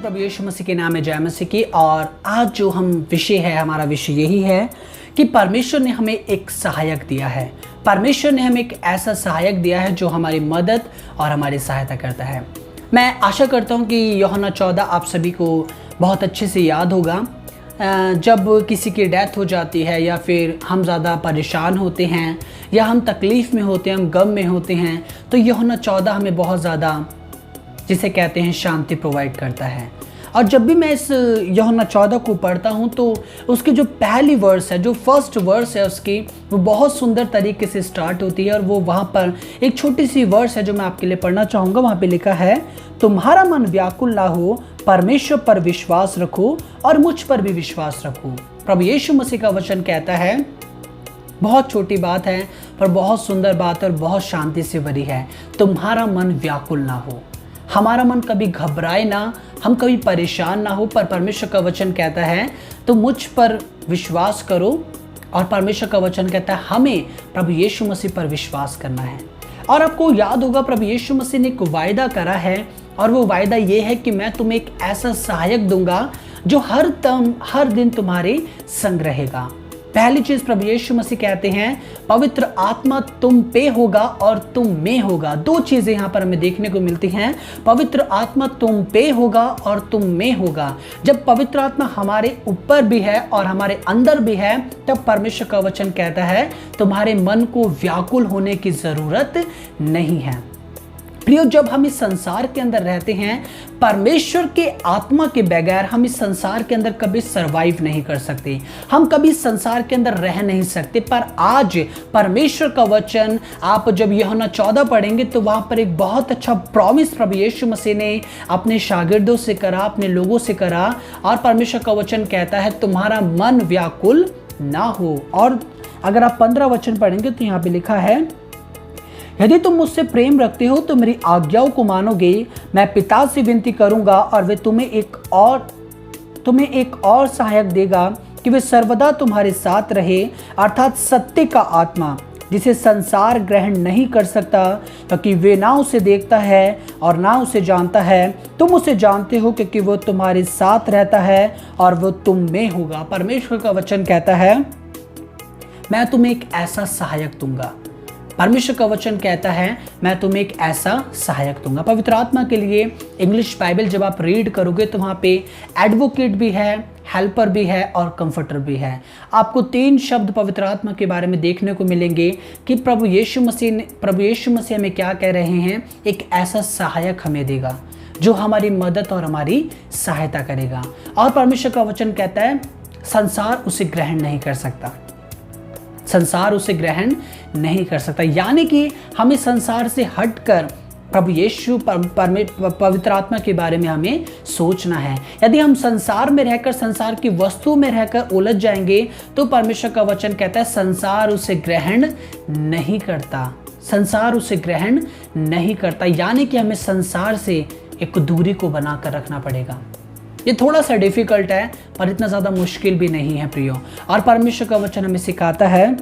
को प्रभु यीशु मसीह के नाम में जय मसीह की। और आज जो हम विषय है, हमारा विषय यही है कि परमेश्वर ने हमें एक सहायक दिया है। परमेश्वर ने हमें एक ऐसा सहायक दिया है जो हमारी मदद और हमारी सहायता करता है। मैं आशा करता हूँ कि यूहन्ना 14 आप सभी को बहुत अच्छे से याद होगा। जब किसी की डेथ हो जाती है या फिर हम ज़्यादा परेशान होते हैं या हम तकलीफ़ में होते हैं, हम गम में होते हैं, तो यूहन्ना 14 हमें बहुत ज़्यादा, जिसे कहते हैं, शांति प्रोवाइड करता है। और जब भी मैं इस यूहन्ना 14 को पढ़ता हूँ तो उसकी जो पहली वर्स है, जो फर्स्ट वर्स है उसकी, वो बहुत सुंदर तरीके से स्टार्ट होती है। और वो वहाँ पर एक छोटी सी वर्स है जो मैं आपके लिए पढ़ना चाहूँगा। वहाँ पे लिखा है, तुम्हारा मन व्याकुल ना हो, परमेश्वर पर विश्वास रखो और मुझ पर भी विश्वास रखो। प्रभु यीशु मसीह का वचन कहता है, बहुत छोटी बात है पर बहुत सुंदर बात है और बहुत शांति से भरी है, तुम्हारा मन व्याकुल ना हो। हमारा मन कभी घबराए ना, हम कभी परेशान ना हो, पर परमेश्वर का वचन कहता है तो मुझ पर विश्वास करो। और परमेश्वर का वचन कहता है हमें प्रभु यीशु मसीह पर विश्वास करना है। और आपको याद होगा, प्रभु यीशु मसीह ने एक वायदा करा है, और वो वायदा ये है कि मैं तुम्हें एक ऐसा सहायक दूंगा जो हर दिन तुम्हारे संग रहेगा। पहली चीज प्रभु यीशु मसीह कहते हैं, पवित्र आत्मा तुम पे होगा और तुम में होगा। दो चीजें यहाँ पर हमें देखने को मिलती हैं, पवित्र आत्मा तुम पे होगा और तुम में होगा। जब पवित्र आत्मा हमारे ऊपर भी है और हमारे अंदर भी है, तब परमेश्वर का वचन कहता है तुम्हारे मन को व्याकुल होने की जरूरत नहीं है। प्रियो, जब हम इस संसार के अंदर रहते हैं, परमेश्वर के आत्मा के बगैर हम इस संसार के अंदर कभी सरवाइव नहीं कर सकते, हम कभी इस संसार के अंदर रह नहीं सकते। पर आज परमेश्वर का वचन, आप जब यूहन्ना 14 पढ़ेंगे तो वहां पर एक बहुत अच्छा प्रॉमिस प्रभु यीशु मसीह ने अपने शागिर्दों से करा, अपने लोगों से करा। और परमेश्वर का वचन कहता है तुम्हारा मन व्याकुल ना हो। और अगर आप 15 वचन पढ़ेंगे तो यहाँ पे लिखा है, यदि तुम मुझसे प्रेम रखते हो तो मेरी आज्ञाओं को मानोगे। मैं पिता से विनती करूंगा और वे तुम्हें एक और सहायक देगा कि वे सर्वदा तुम्हारे साथ रहे, अर्थात सत्य का आत्मा, जिसे संसार ग्रहण नहीं कर सकता क्योंकि वे ना उसे देखता है और ना उसे जानता है। तुम उसे जानते हो क्योंकि वो तुम्हारे साथ रहता है और वो तुम में होगा। परमेश्वर का वचन कहता है मैं तुम्हें एक ऐसा सहायक दूंगा। परमेश्वर का वचन कहता है मैं तुम्हें एक ऐसा सहायक दूंगा। पवित्र आत्मा के लिए इंग्लिश बाइबल जब आप रीड करोगे तो वहाँ पे एडवोकेट भी है, हेल्पर भी है और कंफर्टर भी है। आपको 3 शब्द पवित्र आत्मा के बारे में देखने को मिलेंगे कि प्रभु यीशु मसीह हमें क्या कह रहे हैं, एक ऐसा सहायक हमें देगा जो हमारी मदद और हमारी सहायता करेगा। और परमेश्वर का वचन कहता है संसार उसे ग्रहण नहीं कर सकता, संसार उसे ग्रहण नहीं कर सकता। यानी कि हमें संसार से हटकर प्रभु यीशु पवित्र आत्मा के बारे में हमें सोचना है। यदि हम संसार में रहकर, संसार की वस्तु में रहकर उलझ जाएंगे तो परमेश्वर का वचन कहता है संसार उसे ग्रहण नहीं करता, संसार उसे ग्रहण नहीं करता। यानी कि हमें संसार से एक दूरी को बनाकर रखना पड़ेगा। ये थोड़ा सा डिफिकल्ट है पर इतना ज़्यादा मुश्किल भी नहीं है प्रियो। और परमेश्वर का वचन हमें सिखाता है,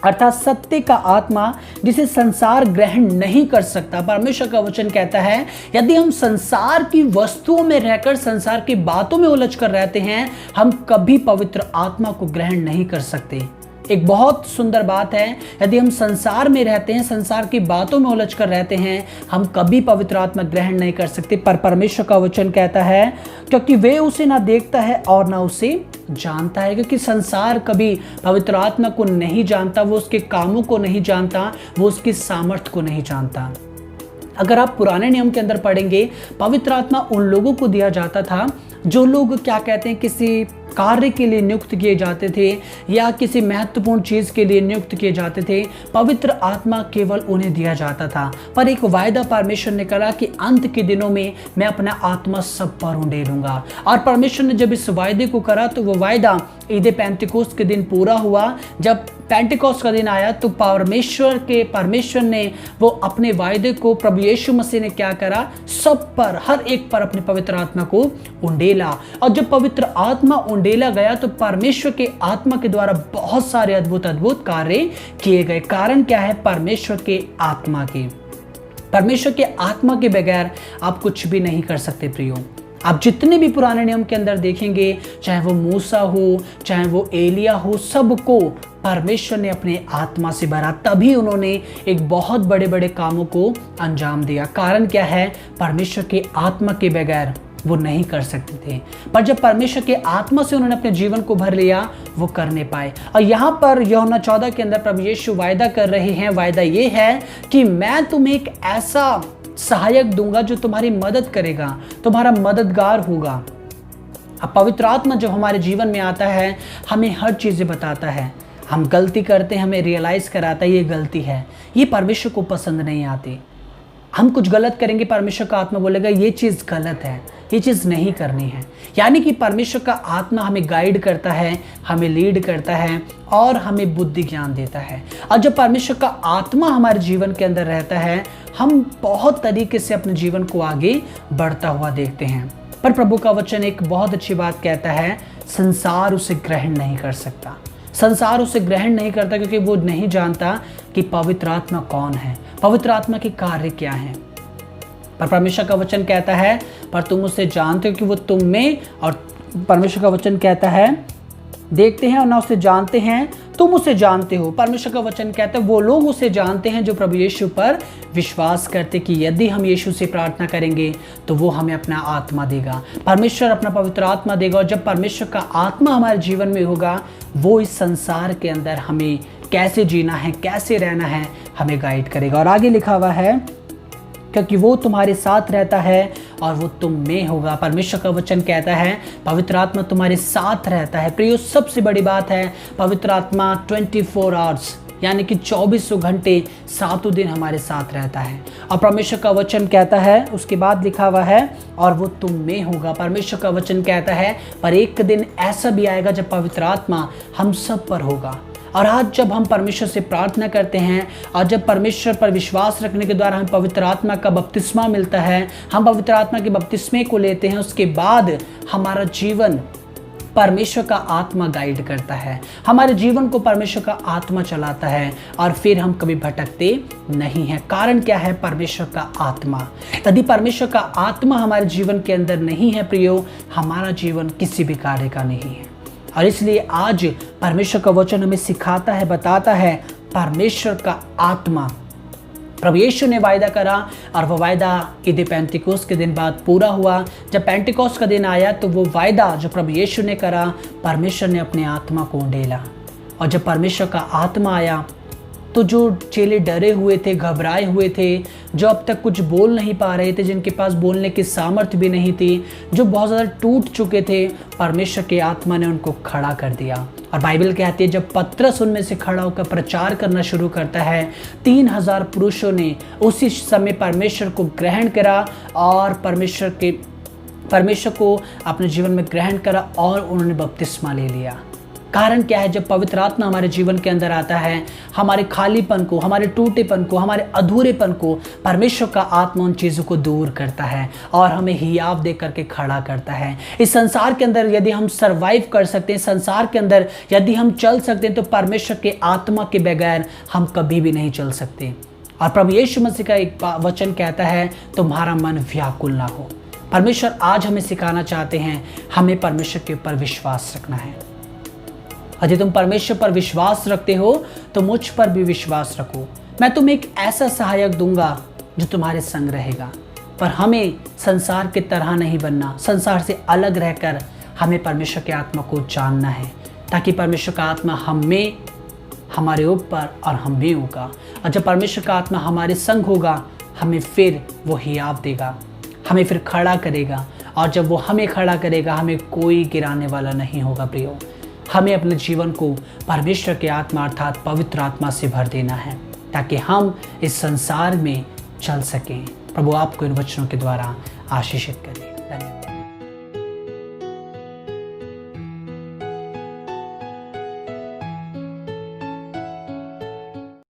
अर्थात सत्य का आत्मा जिसे संसार ग्रहण नहीं कर सकता। परमेश्वर का वचन कहता है यदि हम संसार की वस्तुओं में रहकर, संसार की बातों में उलझ कर रहते हैं, हम कभी पवित्र आत्मा को ग्रहण नहीं कर सकते। एक बहुत सुंदर बात है, यदि हम संसार में रहते हैं, संसार की बातों में उलझ कर रहते हैं, हम कभी पवित्र आत्मा ग्रहण नहीं कर सकते। पर परमेश्वर का वचन कहता है क्योंकि वे उसे ना देखता है और ना उसे जानता है। क्योंकि संसार कभी पवित्र आत्मा को नहीं जानता, वो उसके कामों को नहीं जानता, वो उसकी सामर्थ्य को नहीं जानता। अगर आप पुराने नियम के अंदर पढ़ेंगे, पवित्र आत्मा उन लोगों को दिया जाता था जो लोग, क्या कहते हैं, किसी कार्य के लिए नियुक्त किए जाते थे या किसी महत्वपूर्ण चीज के लिए नियुक्त किए जाते थे। पवित्र आत्मा केवल उन्हें दिया जाता था। पर एक वायदा परमेश्वर ने करा कि अंत के दिनों में मैं अपना आत्मा सब पर उंडेलूंगा। और परमेश्वर ने जब इस वायदे को करा तो वो वायदा ईद पेंटिकोस्त के दिन पूरा हुआ। जब पेंटिकोस्त का दिन आया तो परमेश्वर ने वो अपने वायदे को, प्रभु यीशु मसीह ने क्या करा, सब पर, हर एक पर अपने पवित्र आत्मा को उंडेला। और जब पवित्र आत्मा उंडेला गया तो परमेश्वर के आत्मा के द्वारा बहुत सारे अद्भुत कार्य किए गए। कारण क्या है? परमेश्वर के आत्मा के बगैर आप कुछ भी नहीं कर सकते प्रियो। आप जितने भी पुराने नियम के अंदर देखेंगे, चाहे वो मूसा हो, चाहे वो एलिया हो, सबको परमेश्वर ने अपने आत्मा से भरा, तभी उन्होंने एक बहुत बड़े बड़े कामों को अंजाम दिया। कारण क्या है? परमेश्वर के आत्मा के बगैर वो नहीं कर सकते थे, पर जब परमेश्वर के आत्मा से उन्होंने अपने जीवन को भर लिया, वो करने पाए। और यहाँ पर यूहन्ना 14 के अंदर प्रभु यीशु वायदा कर रहे हैं। वायदा ये है कि मैं तुम्हें एक ऐसा सहायक दूंगा जो तुम्हारी मदद करेगा, तुम्हारा मददगार होगा। अब पवित्र आत्मा जब हमारे जीवन में आता है, हमें हर चीज़ें बताता है। हम गलती करते हैं, हमें रियलाइज़ कराता है ये गलती है, ये परमेश्वर को पसंद नहीं आती। हम कुछ गलत करेंगे, परमेश्वर का आत्मा बोलेगा ये चीज़ गलत है, ये चीज़ नहीं करनी है। यानी कि परमेश्वर का आत्मा हमें गाइड करता है, हमें लीड करता है और हमें बुद्धि ज्ञान देता है। और जब परमेश्वर का आत्मा हमारे जीवन के अंदर रहता है, हम बहुत तरीके से अपने जीवन को आगे बढ़ता हुआ देखते हैं। पर प्रभु का वचन एक बहुत अच्छी बात कहता है, संसार उसे ग्रहण नहीं कर सकता। संसार उसे ग्रहण नहीं करता क्योंकि वो नहीं जानता कि पवित्र आत्मा कौन है, पवित्र आत्मा के कार्य क्या हैं। पर परमेश्वर का वचन कहता है, पर तुम उसे जानते हो कि वो तुम में, और परमेश्वर का वचन कहता है, देखते हैं और ना उसे जानते हैं, तुम उसे जानते हो। परमेश्वर का वचन कहता है वो लोग उसे जानते हैं जो प्रभु यीशु पर विश्वास करते कि यदि हम यीशु से प्रार्थना करेंगे तो वो हमें अपना आत्मा देगा, परमेश्वर अपना पवित्र आत्मा देगा। और जब परमेश्वर का आत्मा हमारे जीवन में होगा, वो इस संसार के अंदर हमें कैसे जीना है, कैसे रहना है, हमें गाइड करेगा। और आगे लिखा हुआ है, क्योंकि वो तुम्हारे साथ रहता है और वो तुम में होगा। परमेश्वर का वचन कहता है पवित्र आत्मा तुम्हारे साथ रहता है। प्रियो, सबसे बड़ी बात है पवित्र आत्मा 24 आवर्स यानी कि 24 घंटे 7 दिन हमारे साथ रहता है। और परमेश्वर का वचन कहता है, उसके बाद लिखा हुआ है, और वो तुम में होगा। परमेश्वर का वचन कहता है पर एक दिन ऐसा भी आएगा जब पवित्र आत्मा हम सब पर होगा। और आज जब हम परमेश्वर से प्रार्थना करते हैं और जब परमेश्वर पर विश्वास रखने के द्वारा हम पवित्र आत्मा का बपतिस्मा मिलता है, हम पवित्र आत्मा के बपतिस्मे को लेते हैं, उसके बाद हमारा जीवन परमेश्वर का आत्मा गाइड करता है, हमारे जीवन को परमेश्वर का आत्मा चलाता है और फिर हम कभी भटकते नहीं हैं। कारण क्या है? परमेश्वर का आत्मा। यदि परमेश्वर का आत्मा हमारे जीवन के अंदर नहीं है प्रियो, हमारा जीवन किसी भी कार्य का नहीं है। और इसलिए आज परमेश्वर का वचन हमें सिखाता है, बताता है, परमेश्वर का आत्मा। प्रभु यीशु ने वायदा करा और वह वायदा ईद पेंटिकोस के दिन बाद पूरा हुआ। जब पेंटिकोस का दिन आया तो वो वायदा जो प्रभु यीशु ने करा, परमेश्वर ने अपने आत्मा को उंडेला। और जब परमेश्वर का आत्मा आया तो जो चेले डरे हुए थे, घबराए हुए थे, जो अब तक कुछ बोल नहीं पा रहे थे, जिनके पास बोलने की सामर्थ्य भी नहीं थी, जो बहुत ज़्यादा टूट चुके थे, परमेश्वर के आत्मा ने उनको खड़ा कर दिया। और बाइबल कहती है जब पतरस उनमें से खड़ा होकर प्रचार करना शुरू करता है, 3000 पुरुषों ने उसी समय परमेश्वर को ग्रहण करा और परमेश्वर को अपने जीवन में ग्रहण करा और उन्होंने बपतिस्मा ले लिया। कारण क्या है? जब पवित्र आत्मा हमारे जीवन के अंदर आता है, हमारे खालीपन को, हमारे टूटेपन को, हमारे अधूरेपन को परमेश्वर का आत्मा उन चीज़ों को दूर करता है और हमें हियाव दे करके खड़ा करता है। इस संसार के अंदर यदि हम सरवाइव कर सकते हैं, संसार के अंदर यदि हम चल सकते हैं, तो परमेश्वर के आत्मा के बगैर हम कभी भी नहीं चल सकते। और प्रभु यीशु मसीह का एक वचन कहता है तुम्हारा मन व्याकुल ना हो। परमेश्वर आज हमें सिखाना चाहते हैं, हमें परमेश्वर के ऊपर विश्वास रखना है। यदि तुम परमेश्वर पर विश्वास रखते हो तो मुझ पर भी विश्वास रखो। मैं तुम्हें एक ऐसा सहायक दूंगा जो तुम्हारे संग रहेगा। पर हमें संसार की तरह नहीं बनना, संसार से अलग रहकर हमें परमेश्वर के आत्मा को जानना है, ताकि परमेश्वर का आत्मा हमें, हमारे ऊपर और हम में होगा। और जब परमेश्वर का आत्मा हमारे संग होगा, हमें फिर वो हियाव देगा, हमें फिर खड़ा करेगा। और जब वो हमें खड़ा करेगा, हमें कोई गिराने वाला नहीं होगा। प्रियो, हमें अपने जीवन को परमेश्वर के आत्मा अर्थात पवित्र आत्मा से भर देना है, ताकि हम इस संसार में चल सकें। प्रभु आपको इन वचनों के द्वारा आशीषित करें। धन्यवाद।